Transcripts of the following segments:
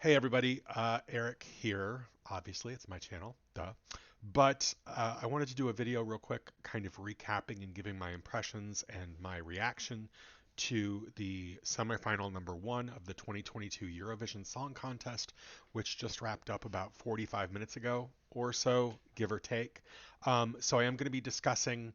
Hey everybody, Eric here. Obviously, it's my channel, duh. But I wanted to do a video real quick, kind of recapping and giving my impressions and my reaction to the semifinal number one of the 2022 Eurovision Song Contest, which just wrapped up about 45 minutes ago or so, give or take. So I am going to be discussing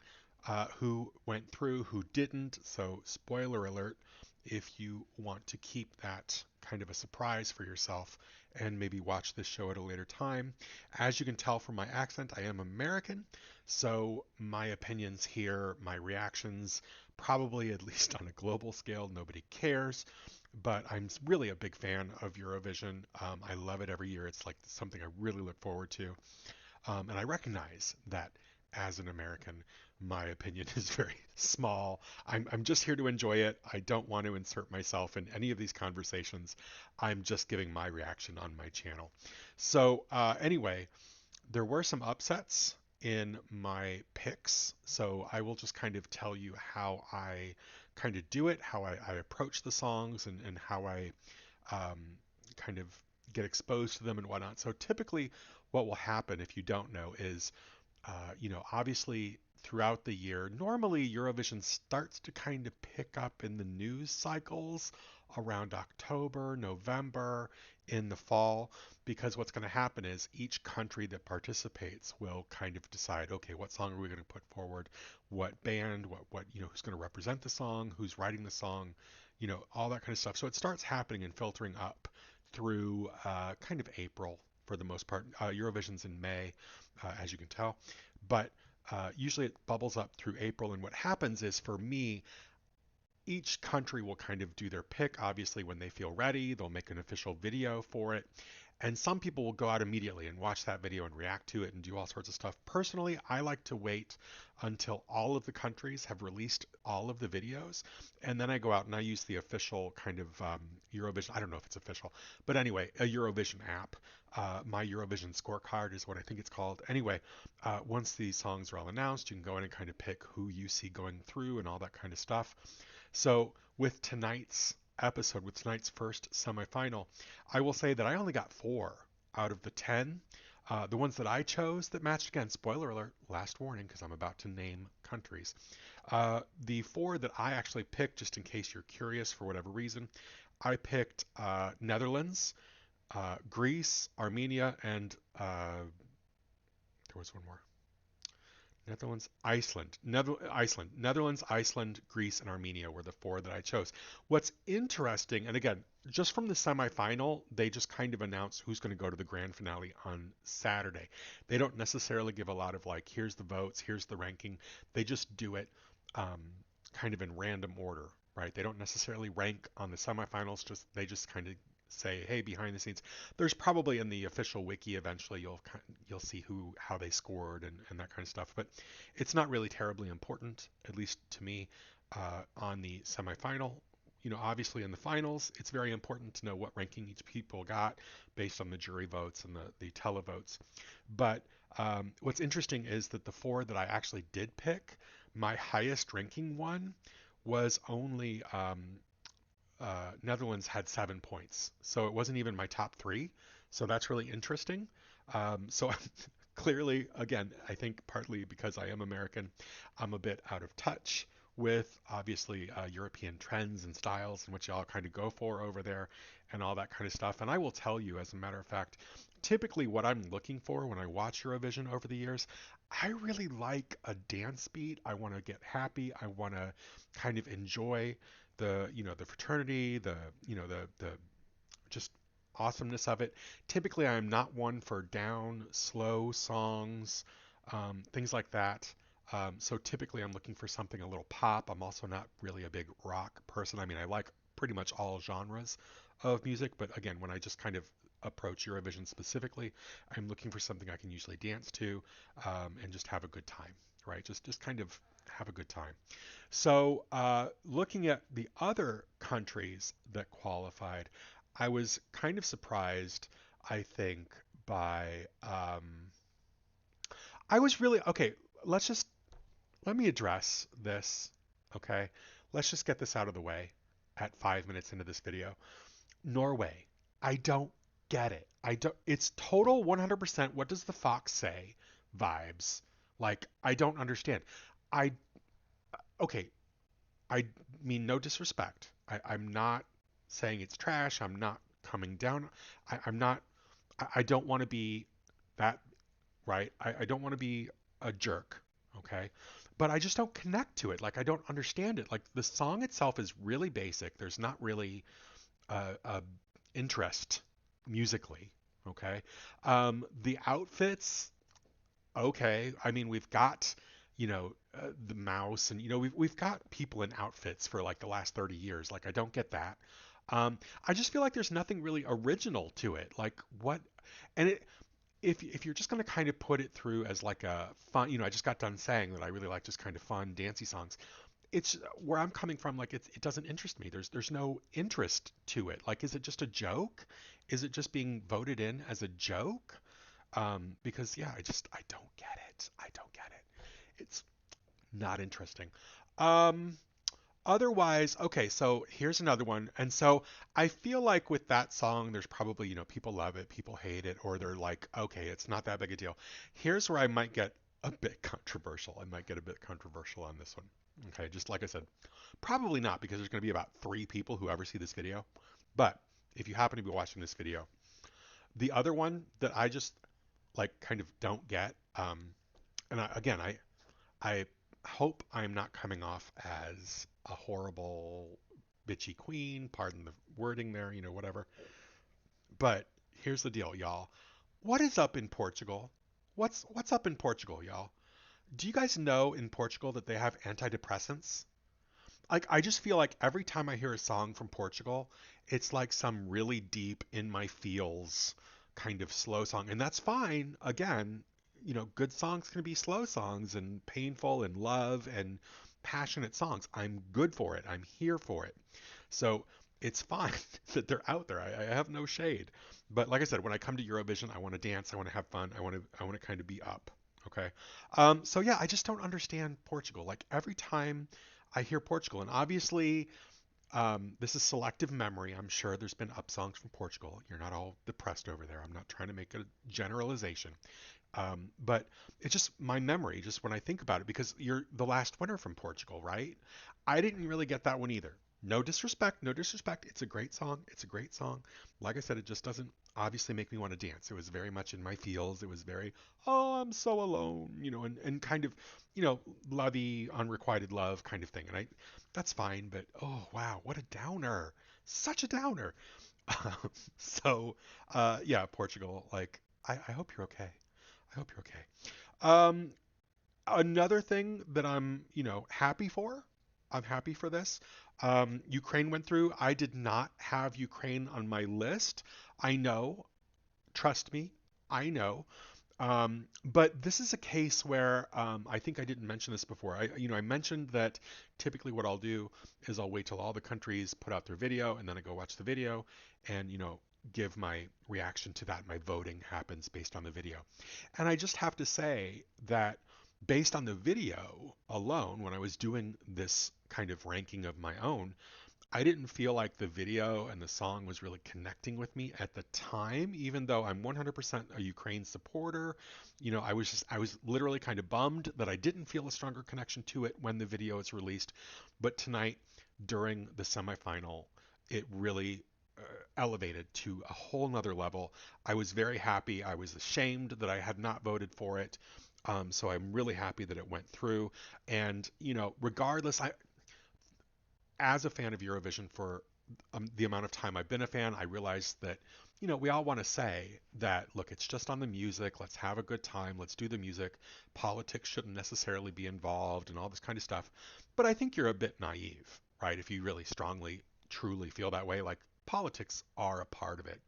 who went through, who didn't. So, spoiler alert, if you want to keep that kind of a surprise for yourself and maybe watch this show at a later time. As you can tell from my accent, I am American, so my opinions here, my reactions, probably at least on a global scale, nobody cares. But I'm really a big fan of Eurovision. I love it every year. It's like something I really look forward to. And I recognize that as an American, my opinion is very small. I'm just here to enjoy it. I don't want to insert myself in any of these conversations. I'm just giving my reaction on my channel. So, anyway, there were some upsets in my picks. So, I will just kind of tell you how I kind of do it, how I approach the songs, and how I um, kind of get exposed to them and whatnot. So typically, what will happen if you don't know is, obviously throughout the year, normally Eurovision starts to kind of pick up in the news cycles around October, November, in the fall, because what's going to happen is each country that participates will kind of decide, okay, what song are we going to put forward, what band, who's going to represent the song, who's writing the song, all that kind of stuff. So it starts happening and filtering up through kind of April for the most part. Eurovision's in May, as you can tell, but usually it bubbles up through April. And what happens is, for me, each country will kind of do their pick. Obviously, when they feel ready, they'll make an official video for it. And some people will go out immediately and watch that video and react to it and do all sorts of stuff. Personally, I like to wait until all of the countries have released all of the videos. And then I go out and I use the official kind of Eurovision. I don't know if it's official, but anyway, a Eurovision app. My Eurovision scorecard is what I think it's called. Anyway, once these songs are all announced, you can go in and kind of pick who you see going through and all that kind of stuff. So with tonight's episode, with tonight's first semifinal, I will say that I only got four out of the 10. The ones that I chose that matched, again, spoiler alert, last warning, because I'm about to name countries. The four that I actually picked, just in case you're curious for whatever reason, I picked Netherlands, Greece, Armenia, and there was one more. Netherlands, Iceland, Greece, and Armenia were the four that I chose. What's interesting, and again, just from the semifinal, they just kind of announce who's going to go to the grand finale on Saturday. They don't necessarily give a lot of like, here's the votes, here's the ranking. They just do it um, kind of in random order, right? They don't necessarily rank on the semifinals. They just kind of say, hey, behind the scenes, there's probably in the official wiki eventually you'll see how they scored and that kind of stuff. But it's not really terribly important, at least to me, on the semifinal. Obviously in the finals, it's very important to know what ranking each people got based on the jury votes and the televotes. But what's interesting is that the four that I actually did pick, my highest ranking one was only Netherlands had 7 points. So it wasn't even my top three. So that's really interesting. So clearly, again, I think partly because I am American, I'm a bit out of touch with obviously European trends and styles and what y'all kind of go for over there and all that kind of stuff. And I will tell you, as a matter of fact, typically what I'm looking for when I watch Eurovision over the years, I really like a dance beat. I want to get happy. I want to kind of enjoy the fraternity, the just awesomeness of it. Typically, I'm not one for down, slow songs, things like that. So typically, I'm looking for something a little pop. I'm also not really a big rock person. I mean, I like pretty much all genres of music, but again, when I just kind of approach Eurovision specifically, I'm looking for something I can usually dance to and just have a good time, right? Just kind of have a good time. So, looking at the other countries that qualified, I was kind of surprised, I think, by. I was really. Okay, let me address this. Okay, let's just get this out of the way at 5 minutes into this video. Norway. I don't. get it. I don't. It's total 100%. What does the fox say? Vibes. Like I don't understand. I okay. I mean no disrespect. I'm not saying it's trash. I'm not coming down. I'm not. I don't want to be that right. I don't want to be a jerk. Okay. But I just don't connect to it. Like I don't understand it. Like the song itself is really basic. There's not really a interest musically. Okay. The outfits, okay. I mean, we've got, the mouse and, we've got people in outfits for like the last 30 years. Like, I don't get that. I just feel like there's nothing really original to it. Like, what? And if you're just going to kind of put it through as like a fun, I just got done saying that I really like just kind of fun, dancey songs. It's where I'm coming from. Like it doesn't interest me. There's no interest to it. Like, is it just a joke? Is it just being voted in as a joke? Because yeah, I don't get it. I don't get it. It's not interesting. Um, Otherwise, okay, so here's another one. And so I feel like with that song, there's probably, people love it, people hate it, or they're like, okay, it's not that big a deal. Here's where I might get a bit controversial. I might get a bit controversial on this one. Okay, just like I said, probably not because there's going to be about three people who ever see this video. But if you happen to be watching this video, the other one that I just like kind of don't get, and again, I hope I'm not coming off as a horrible bitchy queen. Pardon the wording there, whatever. But here's the deal, y'all. What is up in Portugal? What's up in Portugal, y'all? Do you guys know in Portugal that they have antidepressants? Like I just feel like every time I hear a song from Portugal, it's like some really deep in my feels kind of slow song. And that's fine. Again, good songs can be slow songs and painful and love and passionate songs. I'm good for it. I'm here for it. So it's fine that they're out there. I have no shade. But like I said, when I come to Eurovision, I want to dance. I want to have fun. I want to kind of be up. Okay. So yeah, I just don't understand Portugal. Like every time I hear Portugal, and obviously this is selective memory. I'm sure there's been up songs from Portugal. You're not all depressed over there. I'm not trying to make a generalization. But it's just my memory, just when I think about it, because you're the last winner from Portugal, right? I didn't really get that one either. No disrespect, no disrespect. It's a great song. It's a great song. Like I said, it just doesn't obviously make me want to dance. It was very much in my feels. It was very, oh, I'm so alone, and kind of, lovey, unrequited love kind of thing. And that's fine. But oh, wow, what a downer. Such a downer. So, yeah, Portugal, like, I hope you're okay. I hope you're okay. Um, Another thing that I'm, happy for, I'm happy for this. Ukraine went through. I did not have Ukraine on my list. I know, trust me, I know. But this is a case where I think I didn't mention this before. I mentioned that typically what I'll do is I'll wait till all the countries put out their video, and then I go watch the video, and give my reaction to that. My voting happens based on the video, and I just have to say that based on the video alone, when I was doing this kind of ranking of my own, I didn't feel like the video and the song was really connecting with me at the time, even though I'm 100% a Ukraine supporter. I was literally kind of bummed that I didn't feel a stronger connection to it when the video is released. But tonight, during the semifinal, it really elevated to a whole nother level. I was very happy. I was ashamed that I had not voted for it. So I'm really happy that it went through. And, regardless, as a fan of Eurovision for the amount of time I've been a fan, I realize that, we all want to say that, look, it's just on the music. Let's have a good time. Let's do the music. Politics shouldn't necessarily be involved and all this kind of stuff. But I think you're a bit naive, right? If you really strongly, truly feel that way, like politics are a part of it.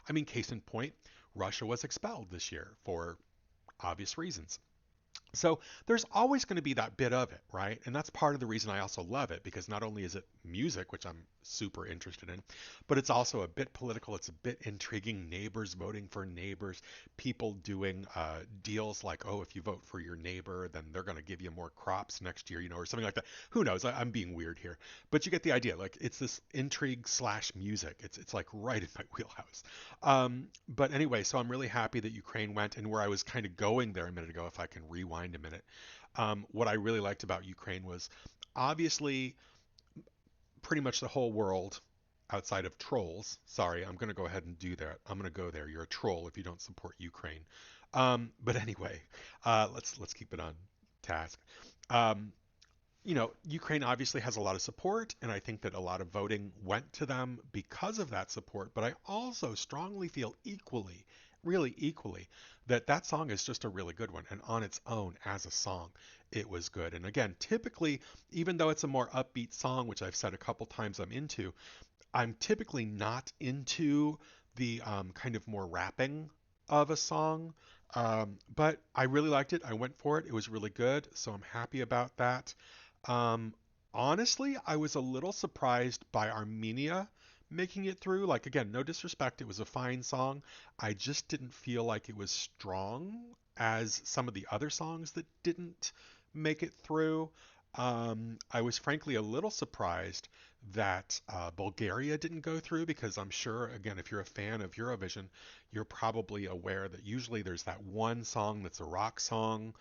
I mean, case in point, Russia was expelled this year for obvious reasons. So there's always going to be that bit of it, right? And that's part of the reason I also love it, because not only is it music, which I'm super interested in, but it's also a bit political. It's a bit intriguing. Neighbors voting for neighbors, people doing deals like, oh, if you vote for your neighbor, then they're going to give you more crops next year, or something like that. Who knows? I'm being weird here, but you get the idea. Like it's this intrigue slash music. It's like right in my wheelhouse. But anyway, so I'm really happy that Ukraine went, and where I was kind of going there a minute ago, if I can rewind a minute, what I really liked about Ukraine was obviously pretty much the whole world outside of trolls. Sorry, I'm going to go ahead and do that. I'm going to go there. You're a troll if you don't support Ukraine. But anyway, let's keep it on task. Um, Ukraine obviously has a lot of support, and I think that a lot of voting went to them because of that support. But I also strongly feel equally, really equally, that that song is just a really good one. And on its own, as a song, it was good. And again, typically, even though it's a more upbeat song, which I've said a couple times I'm typically not into the kind of more rapping of a song. But I really liked it. I went for it. It was really good. So I'm happy about that. Um, Honestly, I was a little surprised by Armenia making it through. Like, again, no disrespect, it was a fine song. I just didn't feel like it was strong as some of the other songs that didn't make it through. I was frankly a little surprised that Bulgaria didn't go through, because I'm sure, again, if you're a fan of Eurovision, you're probably aware that usually there's that one song that's a rock song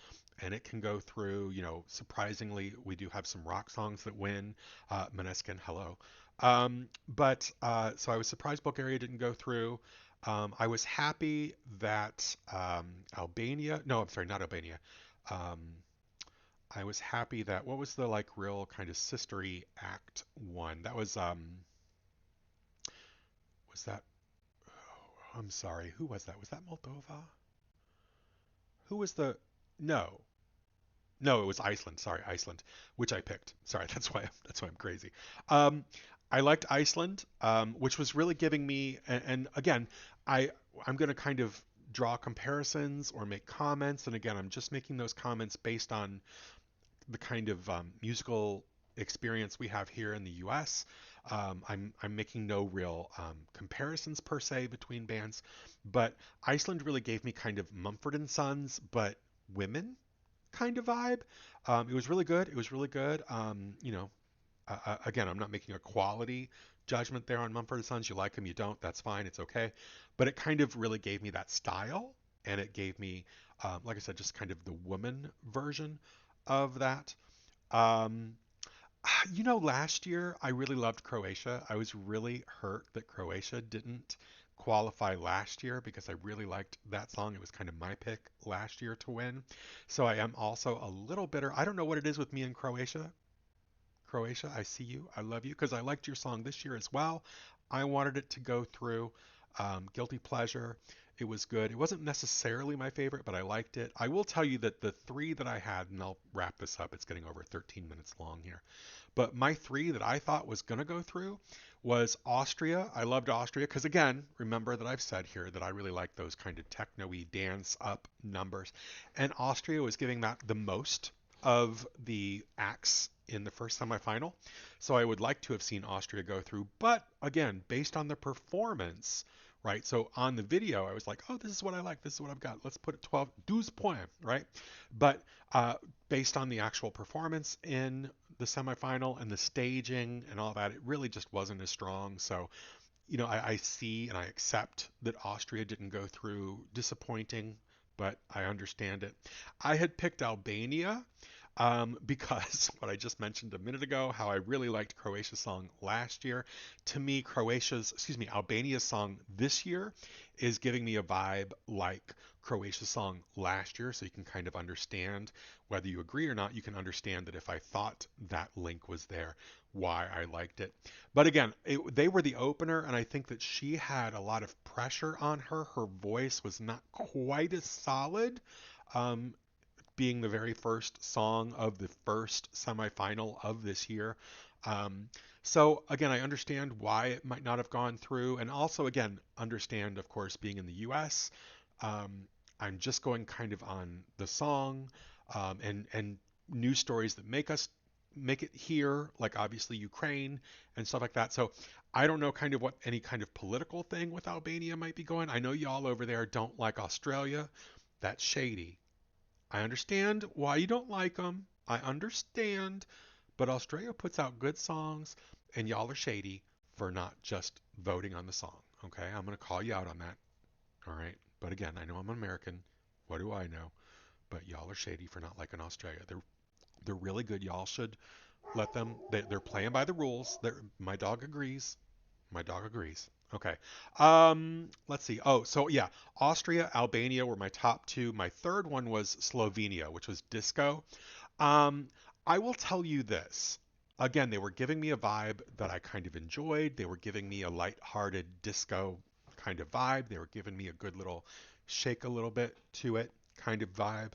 and it can go through. Surprisingly, we do have some rock songs that win. Maneskin, hello. So I was surprised Bulgaria didn't go through. I was happy that Albania, no, I'm sorry, not Albania. Um, I was happy that, what was the like real kind of sistery act one? That was that, oh, I'm sorry, who was that? Was that Moldova? Who was the, no, No, it was Iceland. Sorry, Iceland, which I picked. Sorry, that's why I'm crazy. Um, I liked Iceland, which was really giving me, and again, I I'm going to kind of draw comparisons or make comments, and again, I'm just making those comments based on the kind of musical experience we have here in the U.S. I'm making no real comparisons per se between bands, but Iceland really gave me kind of Mumford and Sons, but women kind of vibe. It was really good. It was really good. Again, I'm not making a quality judgment there on Mumford and Sons. You like them, you don't. That's fine. It's okay. But it kind of really gave me that style, and it gave me, like I said, just kind of the woman version of that. Um, Last year I really loved Croatia. I was really hurt that Croatia didn't qualify last year, because I really liked that song. It was kind of my pick last year to win. So I am also a little bitter. I don't know what it is with me in Croatia. Croatia, I see you. I love you, because I liked your song this year as well. I wanted it to go through. Guilty Pleasure. It was good. It wasn't necessarily my favorite, but I liked it. I will tell you that the three that I had, and I'll wrap this up, it's getting over 13 minutes long here. But my three that I thought was going to go through was Austria. I loved Austria because, again, remember that I've said here that I really like those kind of techno-y dance up numbers. And Austria was giving that the most of the acts in the first semifinal. So I would like to have seen Austria go through. But again, based on the performance, right? So on the video, I was like, oh, this is what I like. This is what I've got. Let's put it 12 points, right? But uh, based on the actual performance in the semifinal and the staging and all that, it really just wasn't as strong. So, I see and I accept that Austria didn't go through. Disappointing, but I understand it. I had picked Albania because what I just mentioned a minute ago, how I really liked Croatia's song last year. To me, Albania's song this year is giving me a vibe like Croatia's song last year. So you can kind of understand, whether you agree or not, you can understand that if I thought that link was there, why I liked it. But again, they were the opener, and I think that she had a lot of pressure on her. Her voice was not quite as solid. Um, Being the very first song of the first semifinal of this year. Um, so again, I understand why it might not have gone through, and also again understand, of course, being in the U.S. Um, I'm just going kind of on the song. and news stories that make it here, like obviously Ukraine and stuff like that. So I don't know kind of what any kind of political thing with Albania might be going. I know y'all over there don't like Australia. That's shady. I understand why you don't like them. I understand, but Australia puts out good songs, and y'all are shady for not just voting on the song. Okay, I'm gonna call you out on that. All right, but again, I know I'm an American. What do I know? But y'all are shady for not liking Australia. They're really good. Y'all should let them. They're playing by the rules. My dog agrees. My dog agrees. Okay. Let's see. Oh, so yeah, Austria, Albania were my top two. My third one was Slovenia, which was disco. Um, I will tell you this. Again, they were giving me a vibe that I kind of enjoyed. They were giving me a light-hearted disco kind of vibe. They were giving me a good little shake a little bit to it kind of vibe.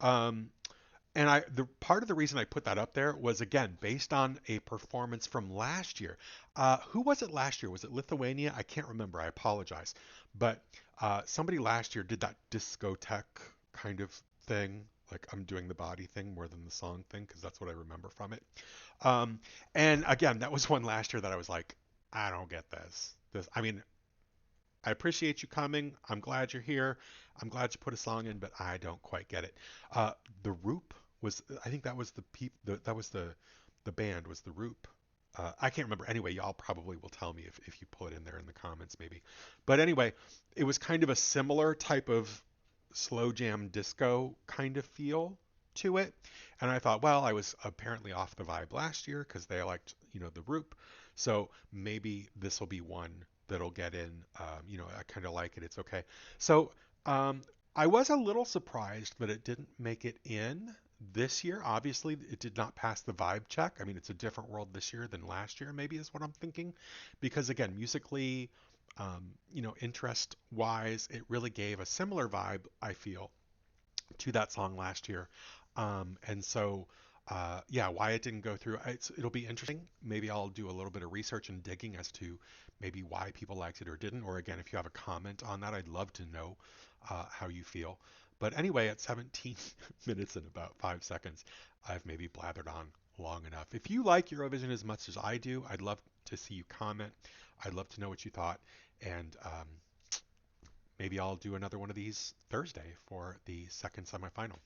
Um, and the part of the reason I put that up there was again based on a performance from last year. Who was it last year? Was it Lithuania? I can't remember. I apologize. But somebody last year did that discotheque kind of thing. Like I'm doing the body thing more than the song thing because that's what I remember from it. Um, and again, that was one last year that I was like, I don't get this. I mean, I appreciate you coming. I'm glad you're here. I'm glad you put a song in, but I don't quite get it. The Roop was, I think that was that was the band was the Roop. I can't remember. Anyway, y'all probably will tell me if you pull it in there in the comments maybe. But anyway, it was kind of a similar type of slow jam disco kind of feel to it. And I thought, well, I was apparently off the vibe last year because they liked, the Roop. So maybe this will be one that'll get in. I kind of like it. It's okay. So um, I was a little surprised that it didn't make it in this year. Obviously, it did not pass the vibe check. I mean, it's a different world this year than last year, maybe is what I'm thinking. Because again, musically, interest wise, it really gave a similar vibe, I feel, to that song last year. And so, yeah, why it didn't go through, it'll be interesting. Maybe I'll do a little bit of research and digging as to maybe why people liked it or didn't. Or again, if you have a comment on that, I'd love to know how you feel. But anyway, at 17 minutes and about 5 seconds, I've maybe blathered on long enough. If you like Eurovision as much as I do, I'd love to see you comment. I'd love to know what you thought. And maybe I'll do another one of these Thursday for the second semifinal.